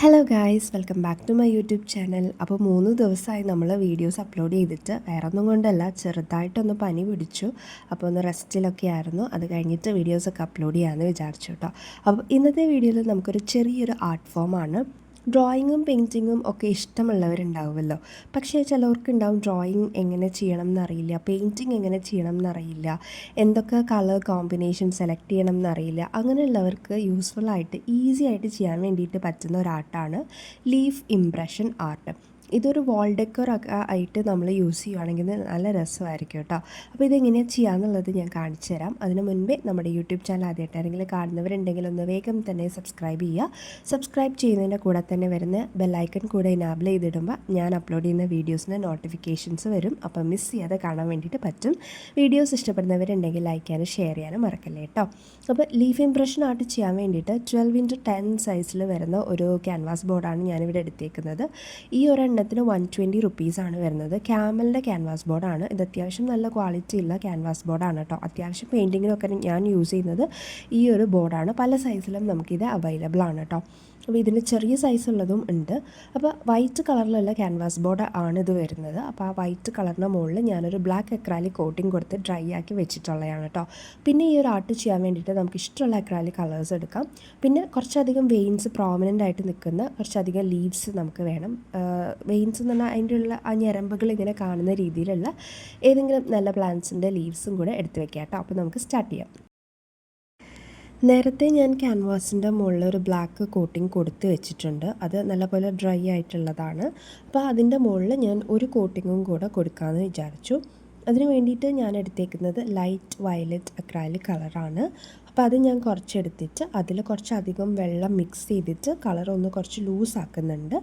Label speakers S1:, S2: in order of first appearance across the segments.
S1: Hello guys, welcome back to my YouTube channel. അപ്പോൾ 3 ദിവസമായി നമ്മൾ വീഡിയോസ് അപ്ലോഡ് ചെയ്തിട്ട് വേറൊന്നും കൊണ്ടല്ല, ചെറുതായിട്ടൊന്ന് പനി പിടിച്ചു. അപ്പോൾ ഒന്ന് റെസ്റ്റിലൊക്കെ ആയിരുന്നു. അത് കഴിഞ്ഞിട്ട് വീഡിയോസൊക്കെ അപ്ലോഡ് ചെയ്യാമെന്ന് വിചാരിച്ചു കേട്ടോ. അപ്പോൾ ഇന്നത്തെ വീഡിയോയിൽ നമുക്കൊരു ചെറിയൊരു ആർട്ട് ഫോമാണ്. ഡ്രോയിങ്ങും പെയിൻറ്റിങ്ങും ഒക്കെ ഇഷ്ടമുള്ളവരുണ്ടാവുമല്ലോ. പക്ഷേ ചിലവർക്കുണ്ടാവും ഡ്രോയിങ് എങ്ങനെ ചെയ്യണം എന്നറിയില്ല, പെയിൻറ്റിങ് എങ്ങനെ ചെയ്യണം എന്നറിയില്ല, എന്തൊക്കെ കളർ കോമ്പിനേഷൻ സെലക്ട് ചെയ്യണം എന്നറിയില്ല. അങ്ങനെയുള്ളവർക്ക് യൂസ്ഫുള്ളായിട്ട് ഈസി ആയിട്ട് ചെയ്യാൻ വേണ്ടിയിട്ട് പറ്റുന്ന ഒരു ആർട്ടാണ് ലീഫ് ഇംപ്രഷൻ ആർട്ട്. ഇതൊരു വാൾ ഡെക്കർ ആയിട്ട് നമ്മൾ യൂസ് ചെയ്യുകയാണെങ്കിൽ നല്ല രസമായിരിക്കും കേട്ടോ. അപ്പോൾ ഇതെങ്ങനെയാണ് ചെയ്യാമെന്നുള്ളത് ഞാൻ കാണിച്ചു തരാം. അതിന് മുൻപേ നമ്മുടെ യൂട്യൂബ് ചാനൽ ആദ്യമായിട്ട് ആരെങ്കിലും കാണുന്നവരുണ്ടെങ്കിൽ ഒന്ന് വേഗം തന്നെ സബ്സ്ക്രൈബ് ചെയ്യുക. സബ്സ്ക്രൈബ് ചെയ്യുന്നതിൻ്റെ കൂടെ തന്നെ വരുന്ന ബെല്ലൈക്കൺ കൂടെ ഇനാബിൾ ചെയ്തിടുമ്പോൾ ഞാൻ അപ്ലോഡ് ചെയ്യുന്ന വീഡിയോസിന് നോട്ടിഫിക്കേഷൻസ് വരും. അപ്പോൾ മിസ് ചെയ്യാതെ കാണാൻ വേണ്ടിയിട്ട് പറ്റും. വീഡിയോസ് ഇഷ്ടപ്പെടുന്നവരുണ്ടെങ്കിൽ ലൈക്ക് ചെയ്യാനും ഷെയർ ചെയ്യാനും മറക്കല്ലേ കേട്ടോ. അപ്പോൾ ലീഫ് ഇംപ്രഷൻ ആർട്ട് ചെയ്യാൻ വേണ്ടിയിട്ട് 12x10 സൈസിൽ വരുന്ന ഒരു ക്യാൻവാസ് ബോർഡാണ് ഞാനിവിടെ എടുത്തേക്കുന്നത്. ഈ ഒരെണ്ണത്തിന് 120 റുപ്പീസാണ് വരുന്നത്. ക്യാമലിൻ്റെ ക്യാൻവാസ് ബോർഡാണ് ഇത്. അത്യാവശ്യം നല്ല ക്വാളിറ്റി ഉള്ള ക്യാൻവാസ് ബോർഡാണ് കേട്ടോ. അത്യാവശ്യം പെയിൻറ്റിങ്ങിനൊക്കെ ഞാൻ യൂസ് ചെയ്യുന്നത് ഈ ഒരു ബോർഡാണ്. പല സൈസിലും നമുക്കിത് അവൈലബിൾ ആണ് കേട്ടോ. അപ്പോൾ ഇതിന് ചെറിയ സൈസുള്ളതും ഉണ്ട്. അപ്പോൾ വൈറ്റ് കളറിലുള്ള ക്യാൻവാസ് ബോർഡ് ആണ് ഇത് വരുന്നത്. അപ്പോൾ ആ വൈറ്റ് കളറിന് മുകളിൽ ഞാനൊരു ബ്ലാക്ക് അക്രാലിക് കോട്ടിങ് കൊടുത്ത് ഡ്രൈ ആക്കി വെച്ചിട്ടുള്ളതാണ് കേട്ടോ. പിന്നെ ഈ ഒരു ആർട്ട് ചെയ്യാൻ വേണ്ടിയിട്ട് നമുക്ക് ഇഷ്ടമുള്ള അക്രാലിക് കളേഴ്സ് എടുക്കാം. പിന്നെ കുറച്ചധികം വെയിൻസ് പ്രോമിനൻ്റ് ആയിട്ട് നിൽക്കുന്ന കുറച്ചധികം ലീവ്സ് നമുക്ക് വേണം. വെയിൻസ് എന്ന് പറഞ്ഞാൽ അതിൻ്റെ ഉള്ള ആ ഞരമ്പുകൾ ഇങ്ങനെ കാണുന്ന രീതിയിലുള്ള ഏതെങ്കിലും നല്ല പ്ലാന്റ്സിൻ്റെ ലീവ്സും കൂടെ എടുത്ത് വെക്കാം കേട്ടോ. അപ്പോൾ നമുക്ക് സ്റ്റാർട്ട് ചെയ്യാം. നേരത്തെ ഞാൻ ക്യാൻവാസിൻ്റെ മുകളിൽ ഒരു ബ്ലാക്ക് കോട്ടിങ് കൊടുത്ത് വെച്ചിട്ടുണ്ട്. അത് നല്ലപോലെ ഡ്രൈ ആയിട്ടുള്ളതാണ്. അപ്പോൾ അതിൻ്റെ മുകളിൽ ഞാൻ ഒരു കോട്ടിങ്ങും കൂടെ കൊടുക്കാമെന്ന് വിചാരിച്ചു. അതിന് വേണ്ടിയിട്ട് ഞാൻ എടുത്തേക്കുന്നത് ലൈറ്റ് വയലറ്റ് അക്രാലിക് കളറാണ്. അപ്പോൾ അത് ഞാൻ കുറച്ചെടുത്തിട്ട് അതിൽ കുറച്ചധികം വെള്ളം മിക്സ് ചെയ്തിട്ട് കളർ ഒന്ന് കുറച്ച് ലൂസാക്കുന്നുണ്ട്.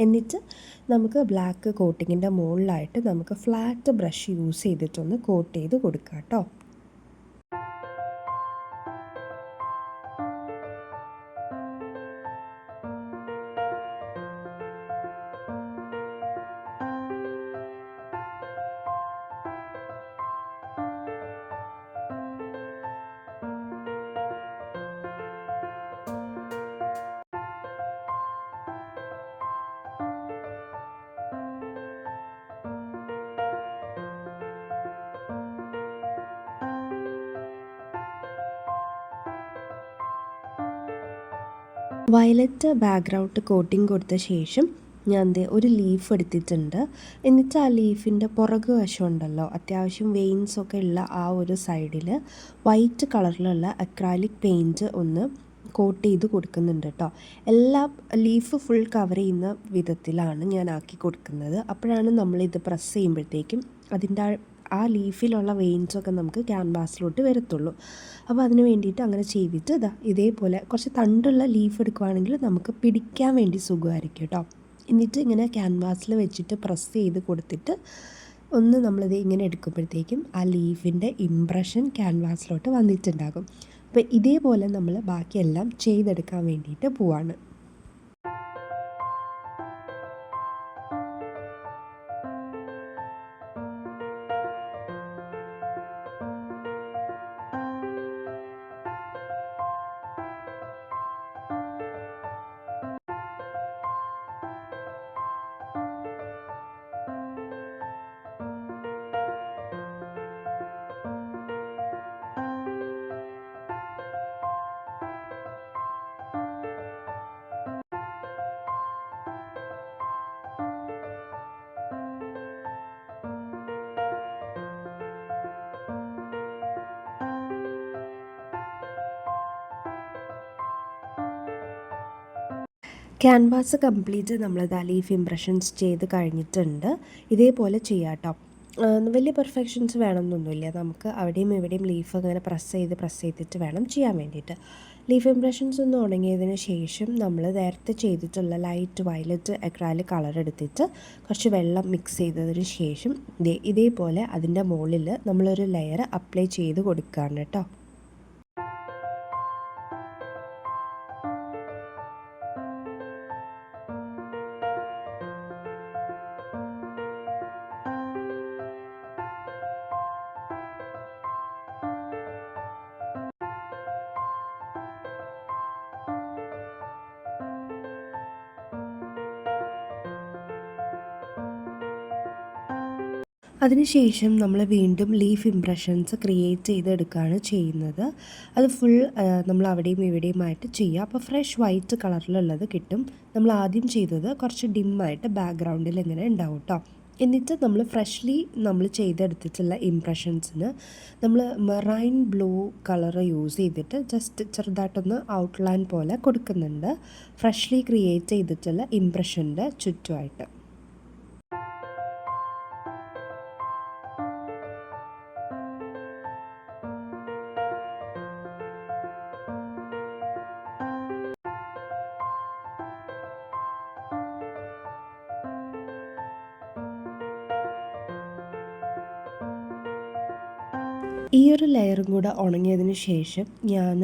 S1: എന്നിട്ട് നമുക്ക് ബ്ലാക്ക് കോട്ടിങ്ങിൻ്റെ മുകളിലായിട്ട് നമുക്ക് ഫ്ലാറ്റ് ബ്രഷ് യൂസ് ചെയ്തിട്ടൊന്ന് കോട്ട് ചെയ്ത് കൊടുക്കാം കേട്ടോ. വയലറ്റ് ബാക്ക്ഗ്രൗണ്ട് കോട്ടിങ് കൊടുത്ത ശേഷം ഞാൻ ഒരു ലീഫ് എടുത്തിട്ടുണ്ട്. എന്നിട്ട് ആ ലീഫിൻ്റെ പുറകു വശം ഉണ്ടല്ലോ, അത്യാവശ്യം വെയിൻസൊക്കെ ഉള്ള ആ ഒരു സൈഡിൽ വൈറ്റ് കളറിലുള്ള അക്രാലിക് പെയിൻറ്റ് ഒന്ന് കോട്ട് ചെയ്ത് കൊടുക്കുന്നുണ്ട് കേട്ടോ. എല്ലാ ലീഫ് ഫുൾ കവർ ചെയ്യുന്ന വിധത്തിലാണ് ഞാൻ ആക്കി കൊടുക്കുന്നത്. അപ്പോഴാണ് നമ്മളിത് പ്രസ് ചെയ്യുമ്പോഴത്തേക്കും അതിൻ്റെ ആ ലീഫിലുള്ള വെയിൻസൊക്കെ നമുക്ക് ക്യാൻവാസിലോട്ട് വരത്തുള്ളൂ. അപ്പോൾ അതിന് വേണ്ടിയിട്ട് അങ്ങനെ ചെയ്തിട്ട് ഇതേപോലെ കുറച്ച് തണ്ടുള്ള ലീഫ് എടുക്കുവാണെങ്കിൽ നമുക്ക് പിടിക്കാൻ വേണ്ടി സുഖമായിരിക്കും കേട്ടോ. എന്നിട്ട് ഇങ്ങനെ ക്യാൻവാസിൽ വെച്ചിട്ട് പ്രസ് ചെയ്ത് കൊടുത്തിട്ട് ഒന്ന് നമ്മളിത് ഇങ്ങനെ എടുക്കുമ്പോഴത്തേക്കും ആ ലീഫിൻ്റെ ഇംപ്രഷൻ ക്യാൻവാസിലോട്ട് വന്നിട്ടുണ്ടാകും. അപ്പോൾ ഇതേപോലെ നമ്മൾ ബാക്കിയെല്ലാം ചെയ്തെടുക്കാൻ വേണ്ടിയിട്ട് പോവാണ്. ക്യാൻവാസ് കംപ്ലീറ്റ് നമ്മളത് ലീഫ് ഇംപ്രഷൻസ് ചെയ്ത് കഴിഞ്ഞിട്ടുണ്ട്. ഇതേപോലെ ചെയ്യാം കേട്ടോ. വലിയ പെർഫെക്ഷൻസ് വേണമെന്നൊന്നുമില്ല. നമുക്ക് അവിടെയും ഇവിടെയും ലീഫ് അങ്ങനെ പ്രസ് ചെയ്തിട്ട് വേണം ചെയ്യാൻ വേണ്ടിയിട്ട്. ലീഫ് ഇംപ്രഷൻസ് ഒന്ന് ഉണങ്ങിയതിന് ശേഷം നമ്മൾ നേരത്തെ ചെയ്തിട്ടുള്ള ലൈറ്റ് വയലറ്റ് അക്രാലിക് കളർ എടുത്തിട്ട് കുറച്ച് വെള്ളം മിക്സ് ചെയ്തതിന് ശേഷം ഇതേപോലെ അതിൻ്റെ മുകളിൽ നമ്മളൊരു ലെയർ അപ്ലൈ ചെയ്ത് കൊടുക്കുകയാണ് കേട്ടോ. അതിനുശേഷം നമ്മൾ വീണ്ടും ലീഫ് ഇംപ്രഷൻസ് ക്രിയേറ്റ് ചെയ്തെടുക്കുകയാണ് ചെയ്യുന്നത്. അത് ഫുൾ നമ്മൾ അവിടെയും ഇവിടെയുമായിട്ട് ചെയ്യുക. അപ്പോൾ ഫ്രഷ് വൈറ്റ് കളറിലുള്ളത് കിട്ടും. നമ്മൾ ആദ്യം ചെയ്തത് കുറച്ച് ഡിമ്മായിട്ട് ബാക്ക്ഗ്രൗണ്ടിൽ ഇങ്ങനെ ഉണ്ടാവും കേട്ടോ. എന്നിട്ട് നമ്മൾ ഫ്രഷ്ലി നമ്മൾ ചെയ്തെടുത്തിട്ടുള്ള ഇംപ്രഷൻസിന് നമ്മൾ മെറൈൻ ബ്ലൂ കളർ യൂസ് ചെയ്തിട്ട് ജസ്റ്റ് ചെറുതായിട്ടൊന്ന് ഔട്ട്ലൈൻ പോലെ കൊടുക്കുന്നുണ്ട്, ഫ്രഷ്ലി ക്രിയേറ്റ് ചെയ്തിട്ടുള്ള ഇംപ്രഷൻ്റെ ചുറ്റുമായിട്ട്. ഈ ഒരു ലെയറും കൂടെ ഉണങ്ങിയതിന് ശേഷം ഞാൻ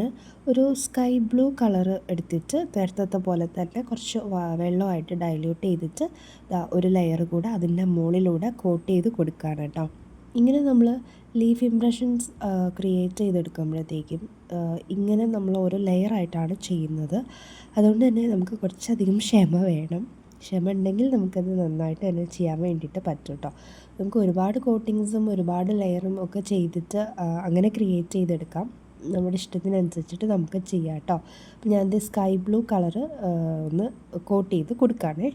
S1: ഒരു സ്കൈ ബ്ലൂ കളറ് എടുത്തിട്ട് നേരത്തെ പോലെ തന്നെ കുറച്ച് വെള്ളമായിട്ട് ഡൈല്യൂട്ട് ചെയ്തിട്ട് ഒരു ലെയർ കൂടെ അതിൻ്റെ മുകളിലൂടെ കോട്ട് ചെയ്ത് കൊടുക്കുകയാണ് കേട്ടോ. ഇങ്ങനെ നമ്മൾ ലീഫ് ഇംപ്രഷൻസ് ക്രിയേറ്റ് ചെയ്തെടുക്കുമ്പോഴത്തേക്കും ഇങ്ങനെ നമ്മൾ ഓരോ ലെയറായിട്ടാണ് ചെയ്യുന്നത്. അതുകൊണ്ട് തന്നെ നമുക്ക് കുറച്ചധികം ക്ഷമ വേണം. ക്ഷമ ഉണ്ടെങ്കിൽ നമുക്കത് നന്നായിട്ട് തന്നെ ചെയ്യാൻ വേണ്ടിയിട്ട് പറ്റും കേട്ടോ. നമുക്ക് ഒരുപാട് കോട്ടിങ്സും ഒരുപാട് ലെയറും ഒക്കെ ചെയ്തിട്ട് അങ്ങനെ ക്രിയേറ്റ് ചെയ്തെടുക്കാം. നമ്മുടെ ഇഷ്ടത്തിനനുസരിച്ചിട്ട് നമുക്ക് ചെയ്യാം കേട്ടോ. അപ്പോൾ ഞാനിത് സ്കൈ ബ്ലൂ കളറ് ഒന്ന് കോട്ട് ചെയ്ത് കൊടുക്കുകയാണേ.